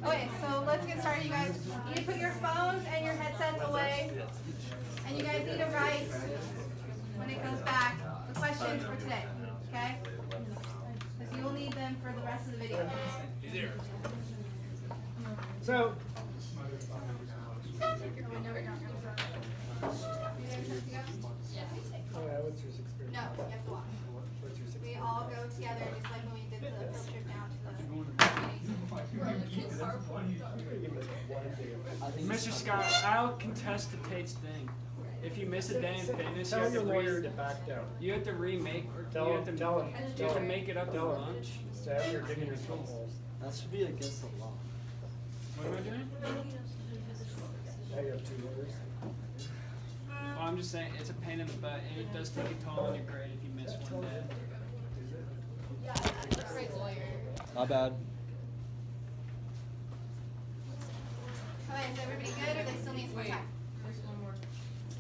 Okay, so let's get started, you guys. You need to put your phones and your headsets away. And you guys need to write, when it goes back, the questions for today. Okay? Because you will need them for the rest of the video. So, what's your experience? No, you have to walk. What's your We all go together, just like when we did the field trip down to the Mr. Scott, I'll contest the Tate's thing. If you miss a day in fitness, you Tell have your to lawyer to back down. you have to remake or Tell you him, have to, tell him, you have to make it up at tell him. lunch. Sam, you're digging yourself holes. That should be against the law. What am I doing? Now you have 2 lawyers. Well, I'm just saying it's a pain in the butt, and it does take a toll on your grade if you miss one day. great lawyer. My bad. Okay, is everybody good or they still need some more time? There's one more.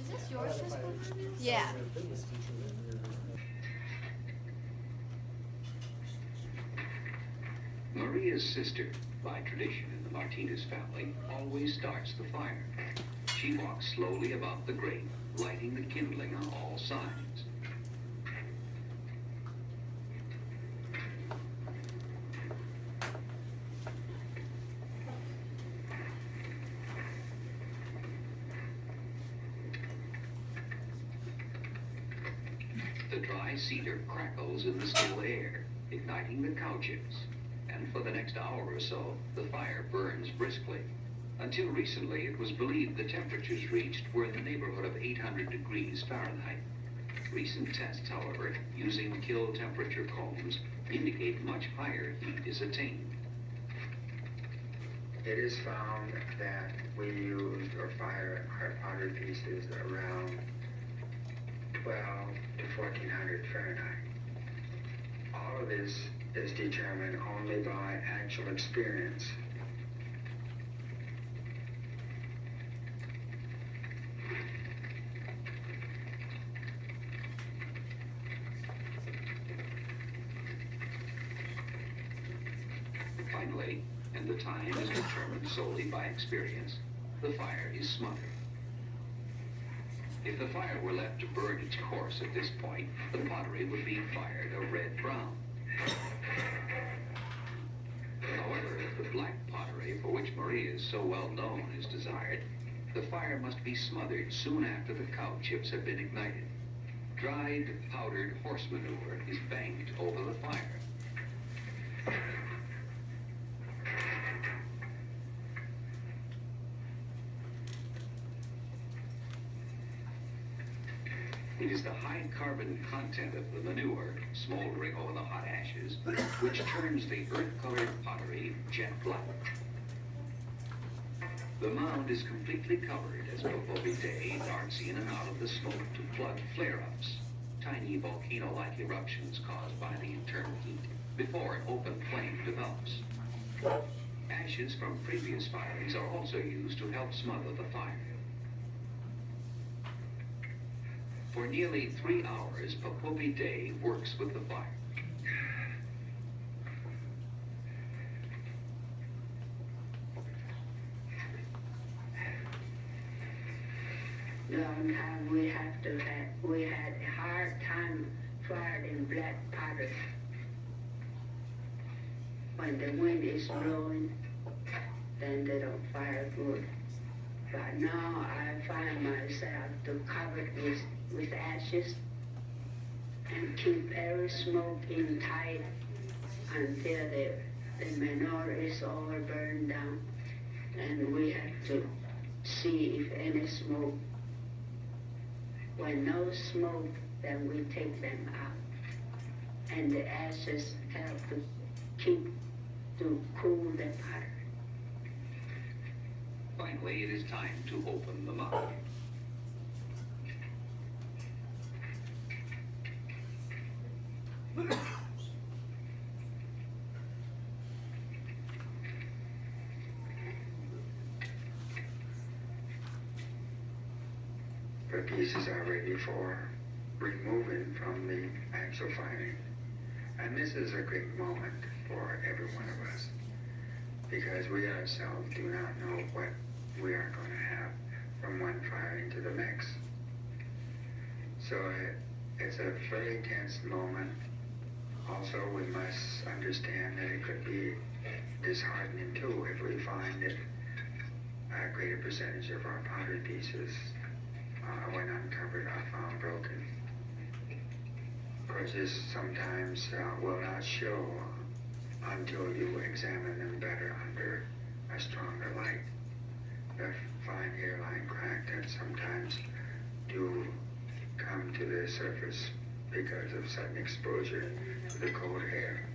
Is this yours, physical therapy? Yeah. You're a fitness teacher, then you're- Maria's sister, by tradition in the Martinez family, always starts the fire. She walks slowly about the grate, lighting the kindling on all sides. The dry cedar crackles in the still air, igniting the cow chips. And for the next hour or so, the fire burns briskly. Until recently, it was believed the temperatures reached were in the neighborhood of 800 degrees Fahrenheit. Recent tests, however, using kill temperature combs, indicate much higher heat is attained. It is found that we used or fire our powder pieces around 12 to 1400 Fahrenheit. All of this is determined only by actual experience. Finally, and the time is determined solely by experience, the fire is smothered. If the fire were left to burn its course at this point, the pottery would be fired a red-brown. However, if the black pottery, for which Maria is so well known, is desired, the fire must be smothered soon after the cow chips have been ignited. Dried, powdered horse manure is banked over the fire. It is the high carbon content of the manure, smoldering over the hot ashes, which turns the earth-colored pottery jet black. The mound is completely covered as Popo Vitae darts in and out of the smoke to plug flare-ups, tiny volcano-like eruptions caused by the internal heat, before an open flame develops. Ashes from previous firings are also used to help smother the fire. For nearly 3 hours, Popo Vitae works with the fire. Long time we had a hard time firing black powder. When the wind is blowing, then they don't fire good. But now I find myself to cover it with ashes and keep every smoke in tight until the manure is all burned down. And we have to see if any smoke. When no smoke, then we take them out. And the ashes help to cool the powder. Finally, it is time to open the mound. The pieces are ready for removing from the actual firing. And this is a great moment for every one of us, because we ourselves do not know what we are going to have from one fire into the next. So it's a very tense moment. Also, we must understand that it could be disheartening too if we find that a greater percentage of our pottery pieces, when uncovered, are found broken. Of course, this sometimes will not show until you examine them better under a stronger light. The fine hairline crack that sometimes do come to the surface because of sudden exposure to the cold air.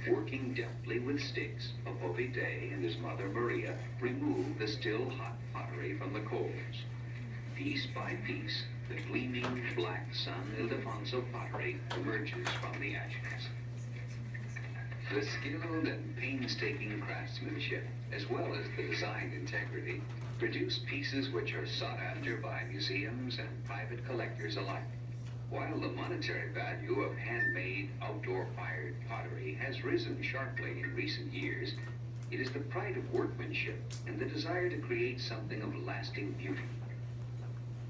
Working deftly with sticks, Popovi Day and his mother Maria remove the still hot pottery from the coals. Piece by piece, the gleaming black San Ildefonso pottery emerges from the ashes. The skilled and painstaking craftsmanship, as well as the design integrity, produce pieces which are sought after by museums and private collectors alike. While the monetary value of handmade, outdoor-fired pottery has risen sharply in recent years, it is the pride of workmanship and the desire to create something of lasting beauty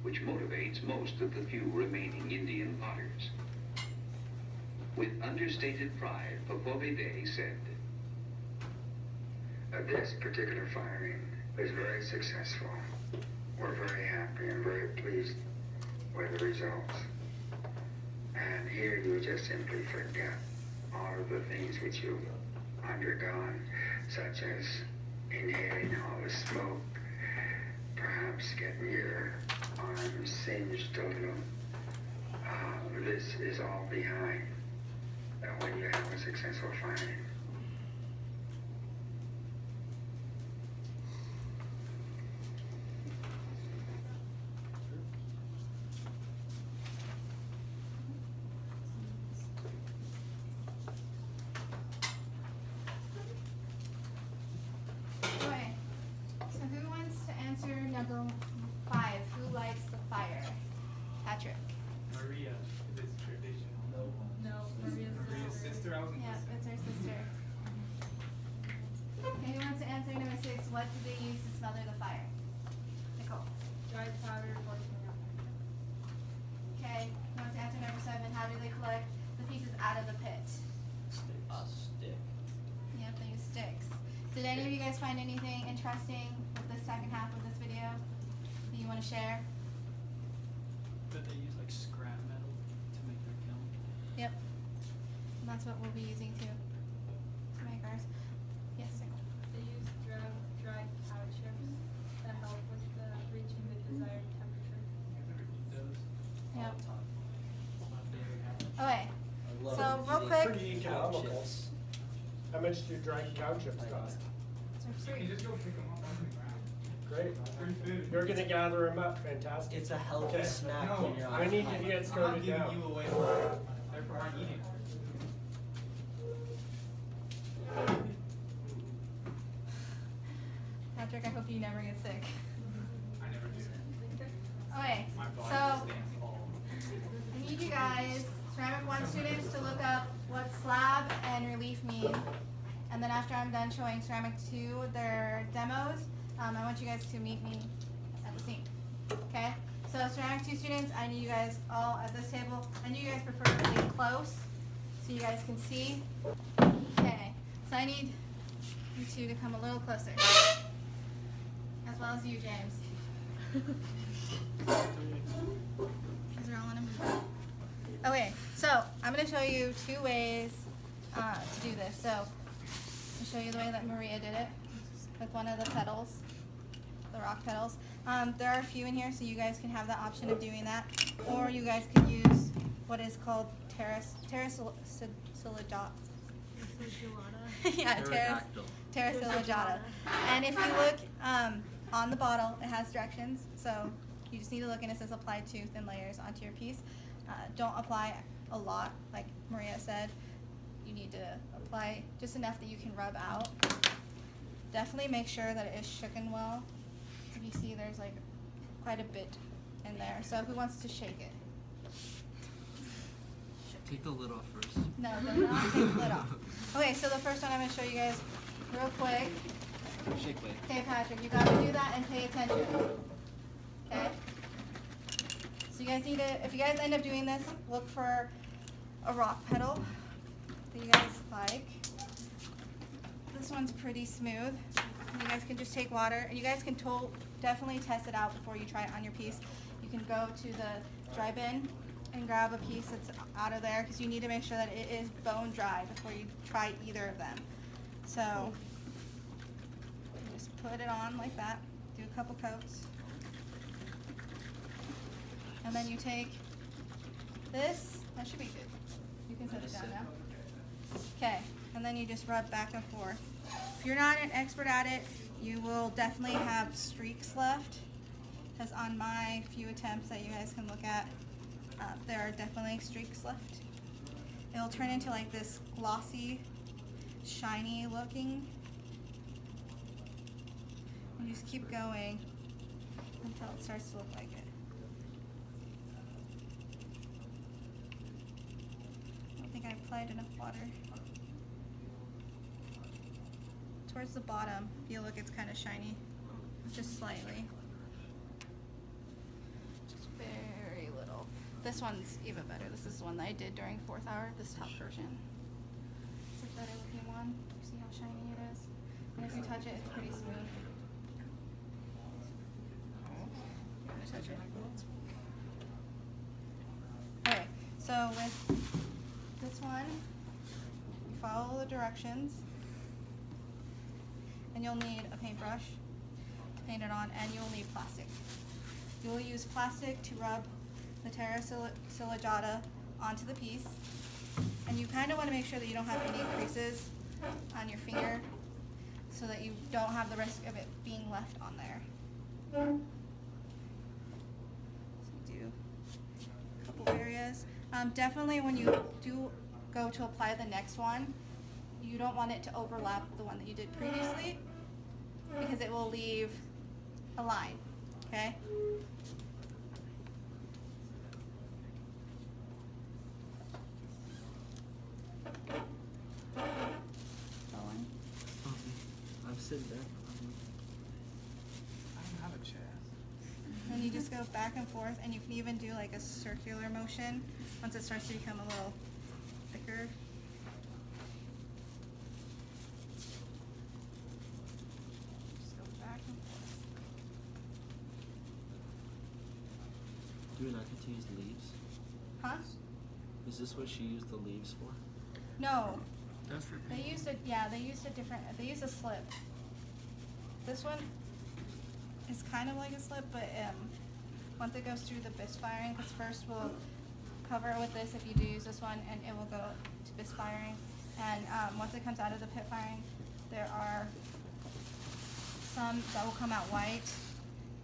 which motivates most of the few remaining Indian potters. With understated pride, Popovi Day said, This particular firing was very successful. We're very happy and very pleased with the results. And here you just simply forget all of the things which you've undergone, such as inhaling all the smoke, perhaps getting your arms singed a little. This is all behind when you have a successful firing. Okay, so who wants to answer number 5? Who lights the fire? Patrick. Maria, it's traditional. No, Maria's sister, I wasn't Yeah, listening. it's her sister. Okay, who wants to answer number 6? What do they use to smother the fire? Nicole. dried powder, voicemail. Okay, who wants to answer number 7? How do they collect the pieces out of the pit? A stick. Yep, they use sticks. Did any of you guys find anything interesting with the second half of this video that you want to share? But they use like scrap metal to make their kiln. Yep. And that's what we'll be using too to make ours. Yes, Nicole. They use dried powder chips that help with reaching the desired temperature. Never eat those. Yep. It's my favorite habit. Okay. I love So, real eating quick- Pretty cow economical. chips. How much do dried cow chips cost? So You can just go pick them up on the ground. Great. Free food. You're gonna gather them up, fantastic. It's a healthy Okay. snack No, when you're on I need to hike. get I'm not started giving now. you away. Therefore, I'm eating. Patrick, I hope you never get sick. I never do. Okay, My body so just stands tall. I need you guys, ceramic 1 students, to look up what slab and relief mean. And then after I'm done showing ceramic 2 their demos, I want you guys to meet me at the scene. Okay? So ceramic 2 students, I need you guys all at this table. I need you guys preferably close so you guys can see. Okay. So I need you two to come a little closer. As well as you, James. These are all in a movie. Okay, so I'm going to show you 2 ways to do this. So I'll show you the way that Maria did it with one of the pedals, the rock pedals. There are a few in here, so you guys can have the option of doing that. Or you guys could use what is called terrasilligata. Yeah, terrasilligata. And if you look on the bottle, it has directions. So you just need to look, and it says apply 2 thin layers onto your piece. Don't apply a lot, like Maria said. You need to apply just enough that you can rub out. Definitely make sure that it is shooken well. If you see, there's like quite a bit in there. So who wants to shake it? Take the lid off first. No, do not take the lid off. Okay, so the first one I'm going to show you guys real quick. Shake weight. Okay, Patrick, you got to do that and pay attention. Okay? So you guys need to, if you guys end up doing this, look for a rock pedal that you guys like. This one's pretty smooth. You guys can just take water, and you guys can definitely test it out before you try it on your piece. You can go to the dry bin and grab a piece that's out of there, because you need to make sure that it is bone dry before you try either of them. So you just put it on like that, do a couple coats, and then you take this. That should be good. You can set it down now. Okay, and then you just rub back and forth. If you're not an expert at it, you will definitely have streaks left, because on my few attempts that you guys can look at, there are definitely streaks left. It'll turn into like this glossy, shiny looking. You just keep going until it starts to look like it. I don't think I applied enough water. Towards the bottom, you look, it's kind of shiny, just slightly. Just very little. This one's even better. This is the one that I did during 4th hour, this top version. It's a better looking one. See how shiny it is? And if you touch it, it's pretty smooth. You want to touch it? Okay, so with this one, you follow the directions. And you'll need a paintbrush to paint it on, and you'll need plastic. You will use plastic to rub the Terra Ciliata onto the piece, and you kind of want to make sure that you don't have any creases on your finger, so that you don't have the risk of it being left on there. So do a couple areas. Definitely when you do go to apply the next one, you don't want it to overlap the one that you did previously, because it will leave a line, okay? Going. I'm sitting there. I don't have a chair. Then you just go back and forth, and you can even do like a circular motion once it starts to become a little thicker. Just go back and forth. Do we not get to use leaves? Huh? Is this what she used the leaves for? No. That's for They used they used a slip. This one is kind of like a slip, but once it goes through the bisque firing, because first we'll cover it with this if you do use this one, and it will go to bisque firing. And once it comes out of the pit firing, there are some that will come out white,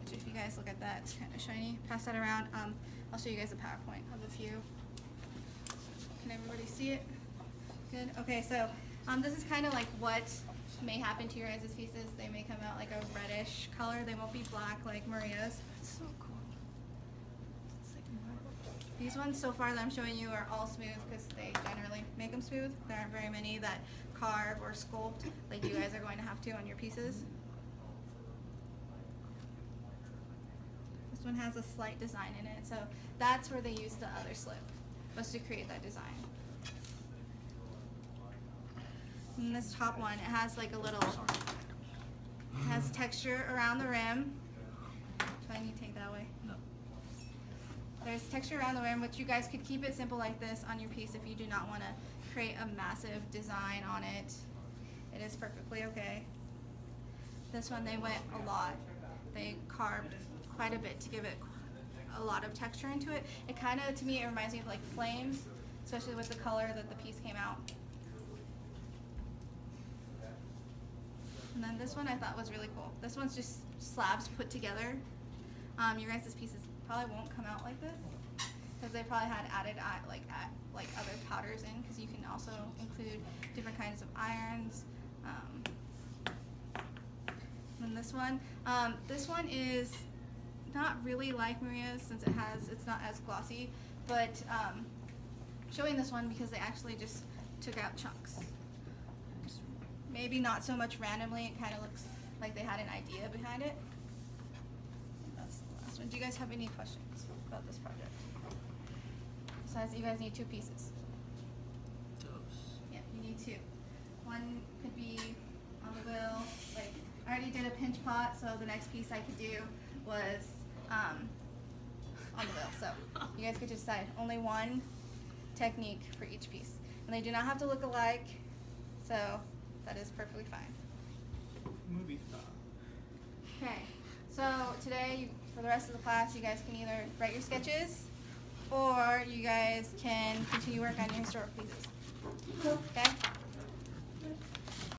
which if you guys look at that, it's kind of shiny. Pass that around. I'll show you guys a PowerPoint of a few. Can everybody see it? Good. Okay, so this is kind of like what may happen to your guys' pieces. They may come out like a reddish color. They won't be black like Maria's. It's so cool. It's like marble. These ones so far that I'm showing you are all smooth, because they generally make them smooth. There aren't very many that carve or sculpt like you guys are going to have to on your pieces. This one has a slight design in it, so that's where they use the other slip, was to create that design. And this top one, it has like a little, it has texture around the rim. Do I need to take that away? No. There's texture around the rim, which you guys could keep it simple like this on your piece if you do not want to create a massive design on it. It is perfectly okay. This one, they went a lot. They carved quite a bit to give it a lot of texture into it. It kind of, to me, it reminds me of like flames, especially with the color that the piece came out. And then this one I thought was really cool. This one's just slabs put together. Your guys' pieces probably won't come out like this, because they probably had added like other powders in, because you can also include different kinds of irons. And this one is not really like Maria's since it's not as glossy, but showing this one because they actually just took out chunks. Maybe not so much randomly, it kind of looks like they had an idea behind it. That's the last one. Do you guys have any questions about this project? Besides, you guys need 2 pieces. Dose. Yeah, you need 2. One could be on the wheel, like, I already did a pinch pot, so the next piece I could do was on the wheel. So you guys could just decide only one technique for each piece. And they do not have to look alike, so that is perfectly fine. Movie style. Okay, so today, for the rest of the class, you guys can either write your sketches, or you guys can continue work on your historical pieces. Okay?